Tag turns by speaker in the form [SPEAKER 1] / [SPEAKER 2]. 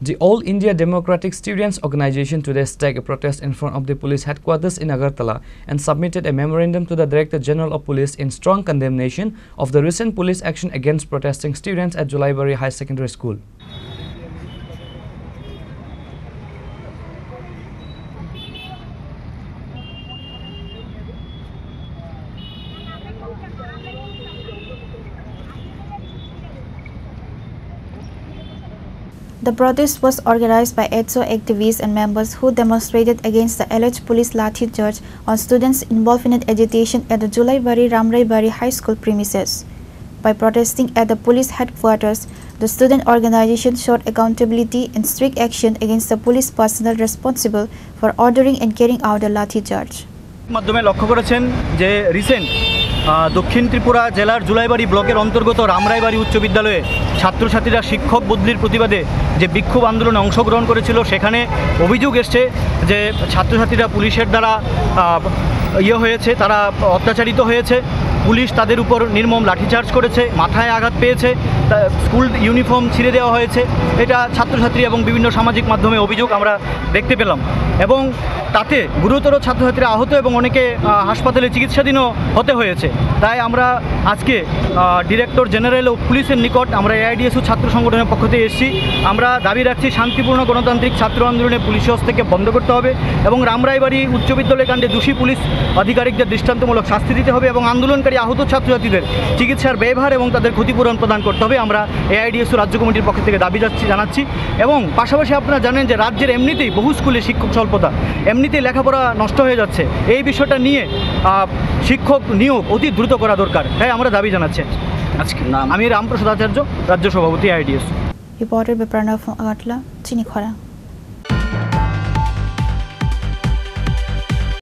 [SPEAKER 1] The All India Democratic Students Organization today staged a protest in front of the police headquarters in Agartala and submitted a memorandum to the Director General of Police in strong condemnation of the recent police action against protesting students at Julaibari High Secondary School.
[SPEAKER 2] The protest was organized by EDSO activists and members who demonstrated against the alleged police lathi charge on students involved in an agitation at the Julaibari Ramraibari High School premises. By protesting at the police headquarters, the student organization showed accountability and strict action against the police personnel responsible for ordering and carrying out the lathi charge.
[SPEAKER 3] মাধ্যমে লক্ষ্য করেছেন যে recent দক্ষিণ ত্রিপুরা জেলার জুলাইবাড়ি ব্লকের অন্তর্গত রামরাইবাড়ি উচ্চ বিদ্যালয়ে ছাত্রছাত্রীরা শিক্ষক বদলির প্রতিবাদে যে বিক্ষোভ আন্দোলনে অংশগ্রহণ করেছিল সেখানে অভিযোগ এসছে যে ছাত্রছাত্রীরা পুলিশের দ্বারা হয়েছে, তারা অত্যাচারিত হয়েছে, পুলিশ তাদের উপর নির্মম লাঠিচার্জ করেছে, মাথায় আঘাত পেয়েছে, স্কুল ইউনিফর্ম ছিঁড়ে দেওয়া হয়েছে। এটা ছাত্রছাত্রী এবং বিভিন্ন সামাজিক মাধ্যমে অভিযোগ আমরা দেখতে পেলাম এবং তাতে গুরুতর ছাত্রছাত্রীরা আহত এবং অনেকে হাসপাতালে চিকিৎসাধীনও হতে হয়েছে। তাই আমরা আজকে ডিরেক্টর জেনারেল ও পুলিশের নিকট আমরা এআইডিএসইউ ছাত্র সংগঠনের পক্ষ থেকে এসেছি। আমরা দাবি রাখছি শান্তিপূর্ণ গণতান্ত্রিক ছাত্র আন্দোলনে পুলিশের হস্তক্ষেপ বন্ধ করতে হবে এবং রামরাইবাড়ি উচ্চ বিদ্যালয় কাণ্ডে দোষী পুলিশ আধিকারিকদের দৃষ্টান্তমূলক শাস্তি দিতে হবে এবং আন্দোলনকারী আহত ছাত্রছাত্রীদের চিকিৎসার ব্যয়ভার এবং তাদের ক্ষতিপূরণ প্রদান করতে হবে। আমরা এআইডিএসইউ রাজ্য কমিটির পক্ষ থেকে দাবি জানাচ্ছি এবং পাশাপাশি আপনারা জানেন যে রাজ্যের এমনিতেই বহু স্কুলে শিক্ষক স্বল্পতা, এমনিতেই লেখাপড়া নষ্ট হয়ে যাচ্ছে। এই বিষয়টা নিয়ে শিক্ষক নিয়োগ অতি দ্রুত করা দরকার। তাই আমরা দাবি জানাচ্ছি। আজকে আমি রামপ্রসাদ আচার্য, রাজ্য সভাপতি এআইডিএসইউ।
[SPEAKER 2] Reported by Pranav from Agartala, Chini Khora.